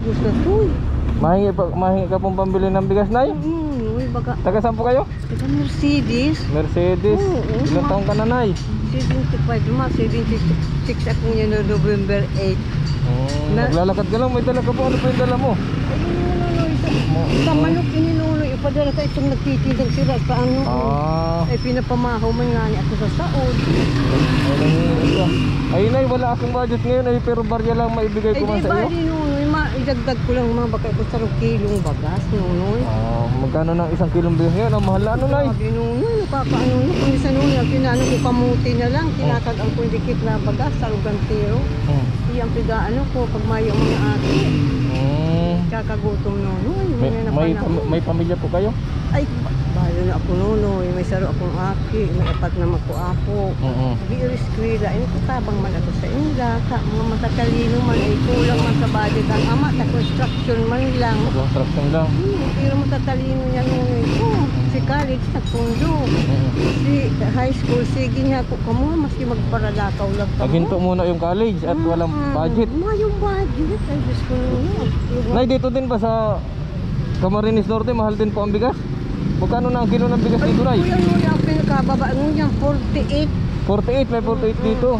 Gusto to. Mahingi ka pong pambili ng bigas, Nay? Uy, baka. Taga saan po kayo? Ito Mercedes. Mercedes. Oo, Ilang taong ka na, Nay? 75 naman. 76 ako ngayon no November 8. Naglalakad ka lang, may dala ka po. Ano po yung dala mo? Sa manok ininulo. Ipadala ka itong nagtitindag sila sa ano. Ay pinapamahaw man nga niya ako sa saod. Ay, Nay, wala akong budget ngayon. Ay, pero barya lang maibigay ko man sa iyo. Idagdag ko lang mga baka ko sa kilong bagas, nunoy. Magkano ng 1 kilong bigas ngayon? Ang mahal na, ano, Nay? Sabi nunoy, papaano nyo. Kung isa nunoy, pinano ko kamuti na lang. Tinatag ang dikit na bagas, salugantero. Iyang pigaan ko pag mayo mga ate. Kakagutom nunoy. May pamilya po kayo? Ay, balo na ako nunoy. May saro akong aki. May apat na makuapo. Biiris kwila. Ay, katabang man ako sa inila. Mga matatalino man. Ay, kulang man sa budget ang ama. Na construction man lang. Construction lang. Pero matatalino yan nunoy ko. Si college nagpundo. Si high school, sige niya ako. Kamu, maski magparalakaw lang ka mo. Naghinto muna yung college at walang budget. Yung budget. Ay, Diyos ko nunoy. Nay, dito din ba sa Camarines Norte, mahal din po ang bigas? Magkano na ang kilo ng bigas dito, Nay? Kuya nunoy, ang pinakababa nunoy, 48. 48, may 48 dito.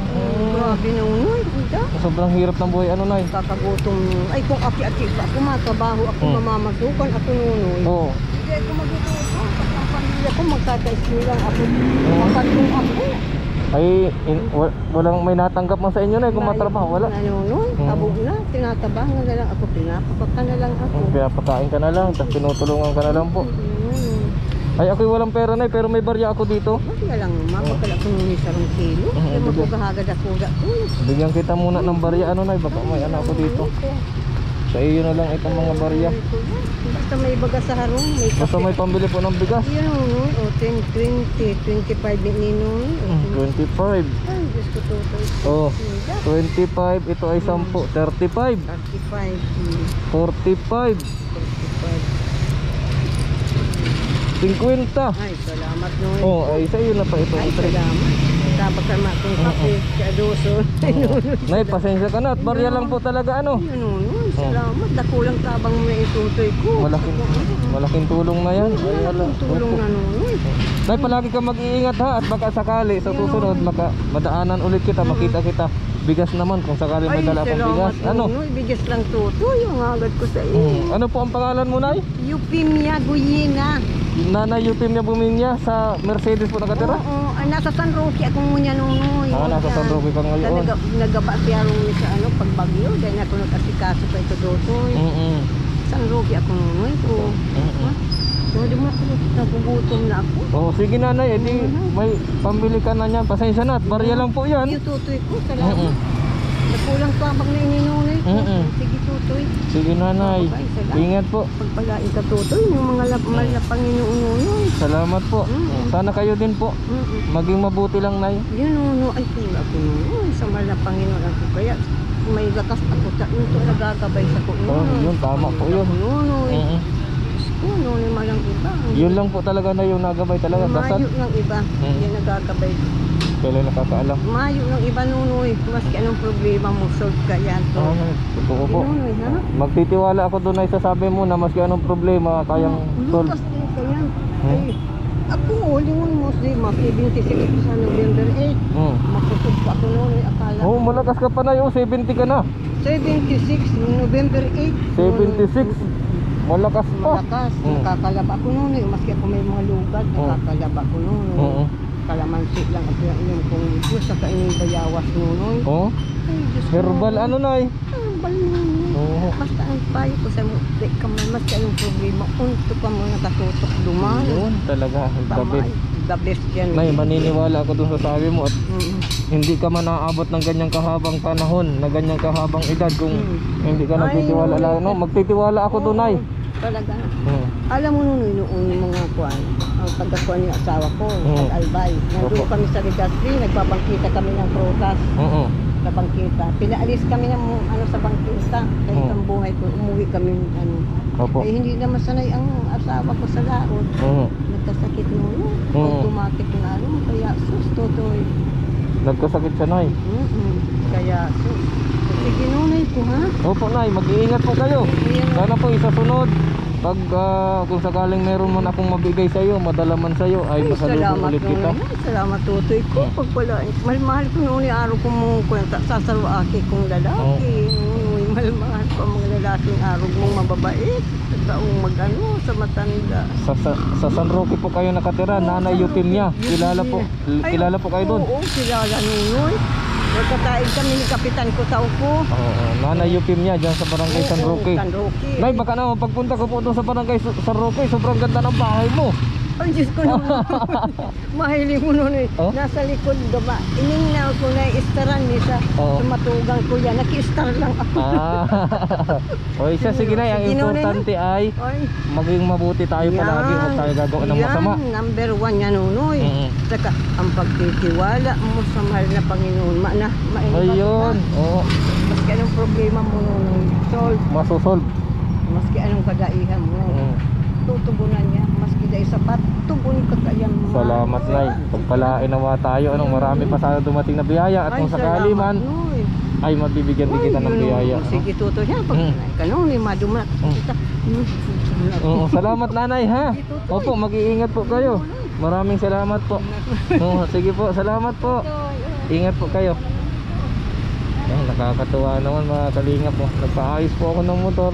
Grabe nunoy. Sobrang hirap ng buhay, ano, Nay? Kakagutom. Ay, kung aki-aki pa ako, matabaho ako, mamamasukan ako nunoy. Oo. Hindi ako magtutuwa. Ang pamilya ko, magkakaismi lang ako. Magkatong ako. Ay, walang may natanggap man sa inyo, Nay, kung matrabaho, wala. Nunoy, tabog na. Tinatabangan na lang ako. Pinapabaka na lang ako. Pinapakain ka na lang, tapos tinutulungan ka na lang po. Ay, ako'y walang pera, Nay, pero may barya ako dito. Kaya lang, mapagkala ko nung isang kilo. Kaya magkakahagad ako na. Bigyan kita muna ng barya, ano, Nay, baka may ano ako dito. Sa iyo na lang itong mga barya. Basta may baga sa harong. Basta may pambili po ng bigas. Yan o, 10, 20, 25 din ninoy. 25. Ay, Diyos ko to. 25, ito ay 10, 35, 45, 50. Ay, salamat noy. Ay sa iyo na pa ito. Ay, salamat. Dapat ka matong kape, kadoso. Nay, pasensya ka na at barya lang po talaga, ano. Salamat, dakulang tabang may itutoy ko. Malaking tulong na yan. Malaking tulong na noy. Nay, palagi ka mag-iingat, ha, at baka sakali sa susunod madaanan ulit kita, makita kita. Bigas naman kung sakali may dala kang bigas. Ano? Bigas lang tutoy, yung agad ko sa iyo. Ano po ang pangalan mo, Nay? Eupimia Guyina. Nanay Eupimia Buminya sa Mercedes po nakatira? Oo, nasa San Roque akong ngunya nunoy. Nasa San Roque ka ngayon. Nagaba siya rin sa ano, pagbagyo. Dahil ako nag-asikaso pa ito dotoy. San Roque akong nunoy ko. Hindi mo ako nagugutom na ako. Sige, Nanay, edi may pambili ka na niyan. Pasensya na at barya lang po yan. Yung tutoy ko, salamat. Nakulang pa bang na ininunoy ko. Sige tutoy. Sige, Nanay. Ingat po. Pagpalain ka tutoy, yung mga malapang inuunoy. Salamat po. Sana kayo din po. Maging mabuti lang, Nay. Yun, nuno. Ay, pula ko nuno. Sa malapang inuunoy ako. Kaya may lakas ako sa ito. Nagagabay sa ko. Yun, tama po yun. Nunoy. Nunoy malang iba. Yun lang po talaga na yung nagabay talaga. Mayo ng iba. Yung nagagabay. Kailan nakakaalam. Mayo ng iba nunoy. Maski anong problema mo, solve ka yan. Totoo po. Nunoy, ha? Magtitiwala ako doon ay sasabi mo na maski anong problema kayang solve. Lukas din ka yan. Ay, ako huling mo si 26 sa November 8. Makusog pa ako noon. Akala Oh, malakas ka pa na yung 70 ka na. 76 November 8. 76. Malakas pa. Malakas. Nakakalaba ko noon. Maski ako may mga lugat. Nakakalaba ko noon. Kalamansi lang ang pinainom kong Diyos. Saka inyong bayawas noon. Herbal ano, Nay? Herbal noon. Basta ang payo ko sa muti ka man. Maski anong problema. Unto ka mo nakatutok duman. Yun talaga. The best yan. Nay, maniniwala ako dun sa sabi mo at hindi ka man naaabot ng ganyang kahabang panahon, na ganyang kahabang edad kung hindi ka nagtitiwala lang, no? Magtitiwala ako dun, Nay. Talaga. Alam mo noon yung mga kuwan, ang pagkakuan yung asawa ko, pag-albay. Nandun kami sa Legazpi, nagbabangkita kami ng prutas. Sa bangkita. Pinaalis kami ng ano sa bangkita. Kahit ang buhay ko, umuwi kami ano. Eh hindi naman sanay ang asawa ko sa laot. Nagkasakit noon. Automatic na ano. Kaya sus, totoy. Nagkasakit siya, Nay. Kaya sus. Sige, nunay ko, ha? Opo, Nay, mag-iingat po kayo. Ayan. Sana po isasunod. Pag kung sakaling meron man akong mabigay sa iyo, madala man sa iyo, ay masalubong salamat ulit kita. nunay. Salamat, tutoy ko. Pag pala, mahal ko nunay araw kong mong kwenta. Sasaruaki kong lalaki. Nunay, mahal ko ang mga lalaking araw mong mababait. Sa taong mag-ano, sa matanda. Sa San Roque po kayo nakatira, Nanay Eutimia. Kilala po kayo doon. Oo, kilala nunay. Nagkataig kami ni Kapitan Kutaupo. Oo, Nanay Eutimia dyan sa barangay San Roque. San Roque. Nay, baka naman pagpunta ko po doon sa barangay San Roque, sobrang ganda ng bahay mo. Ay, Diyos ko naman. Mahilig mo nun eh. Oh? Nasa likod diba? Iningnaw ko na istaran ni sa Oo. matugang ko yan. Naki-star lang ako. O siya, sige na, ang Sige, Nonay, importante ay Ay, maging mabuti tayo palagi, huwag tayo gagawa ng masama. Yan, number 1 yan, Nunoy. Saka, ang pagtitiwala mo sa mahal na Panginoon. Ayun, oo, Maski anong problema mo, Nunoy. Solve. masusolve. Maski anong kagaihan mo. Tutugunan niya. Maski dahil sapat, tugon kagayang mo. Salamat, Nay. Pagpalain nawa tayo, marami pa sana dumating na biyaya. At kung sakali man, Noy. ay mabibigyan din kita ng biyaya. Sige, tuto niya. Pag kanong madumat kita. Oo, salamat, Nanay, ha. Opo, mag-iingat po kayo. Maraming salamat po. Oo, sige po, salamat po. Ingat po kayo. Ay, nakakatuwa naman mga kalingap po. Nagpaayos po ako ng motor.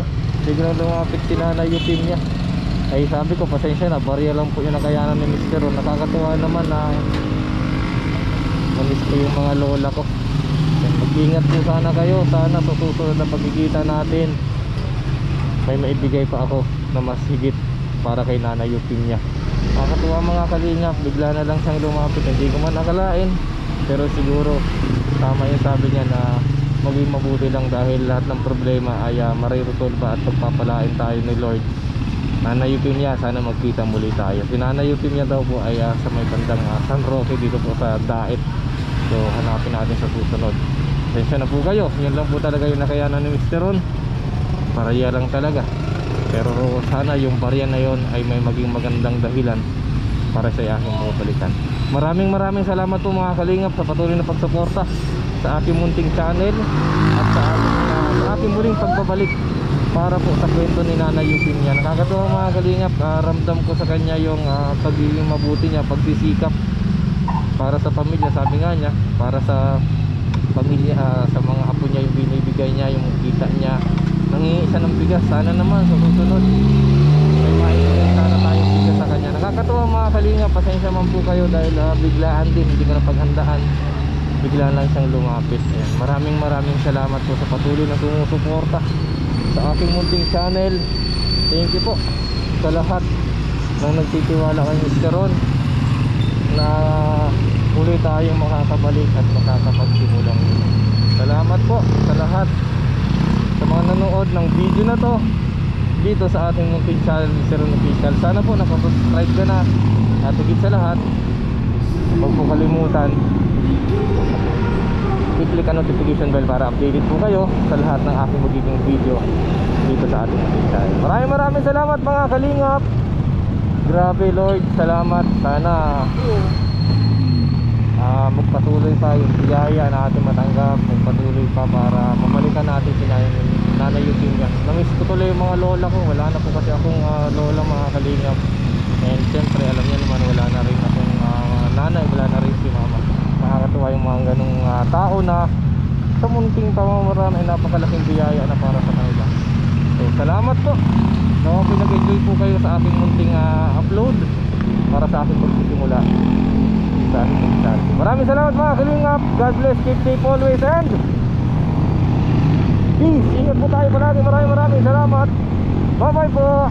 Biglang lumapit si Nanay Eutimia. Ay sabi ko, pasensya na, barya lang po yung nakayanan ni Mr. Ron. Nakakatuwa naman na mamis ko yung mga lola ko. Mag-ingat po sana kayo. Sana sa susunod na pagkikita natin, may maibigay pa ako na mas higit para kay Nanay Eutimia. Nakakatuwa mga kalingap, bigla na lang siyang lumapit. Hindi ko man nakalain, pero siguro tama yung sabi niya na maging mabuti lang dahil lahat ng problema ay mariresolve at pagpapalain tayo ni Lord. Nanay Eutimia, sana magkita muli tayo. Si Nanay Eutimia daw po ay sa may bandang San Roque dito po sa Daet. So hanapin natin sa susunod. Pasensya na po kayo, yun lang po talaga yung nakayanan ni Mr. Ron. Barya lang talaga. Pero sana yung barya na yon ay may maging magandang dahilan para sa aking mabalikan. Maraming salamat po mga kalingap sa patuloy na pagsuporta sa aking munting channel at sa aking muling pagbabalik para po sa kwento ni Nanay Eutimia. Nakakatuwa mga kalingap, ramdam ko sa kanya yung pagiging mabuti niya, pagsisikap para sa pamilya. Sabi nga niya, para sa pamilya, sa mga apo niya yung binibigay niya, yung kita niya. Nangingi siya ng bigas. Sana naman sa susunod may maibigay sana tayong bigas sa kanya. Nakakatuwa mga kalingap, pasensya man po kayo dahil biglaan din, hindi ko na paghandaan. Biglaan lang siyang lumapit. Ayan. Maraming salamat po sa patuloy na sumusuporta sa aking munting channel. Thank you po sa lahat ng nagtitiwala kay Mr. Ron na muli tayong makakabalik at makakapagsimulang. Salamat po sa lahat sa mga nanood ng video na to dito sa ating munting channel Mr. Ron Official. Sana po nakasubscribe ka na at higit sa lahat, huwag po kalimutan i-click ang notification bell para updated po kayo sa lahat ng aking magiging video dito sa ating channel. Maraming salamat mga kalingap. Grabe Lord, salamat. Sana magpatuloy pa yung biyaya na ating matanggap. Magpatuloy pa para mamalikan natin si Nanay Eutimia. Namiss ko tuloy yung mga lola ko. Wala na po kasi akong lola mga kalingap. And siyempre alam niyo naman, wala na rin akong nanay, wala na rin si mama. Nakakatuwa yung mga ganung tao na sa munting pamamaraan ay napakalaking biyaya na para sa kanila. So salamat po. No, pinag-enjoy po kayo sa aking munting upload para sa aking pagsisimula sa aking channel. Maraming salamat mga kalingap. God bless, keep safe always and peace. Ingat po tayo palagi. Maraming salamat. Bye bye po.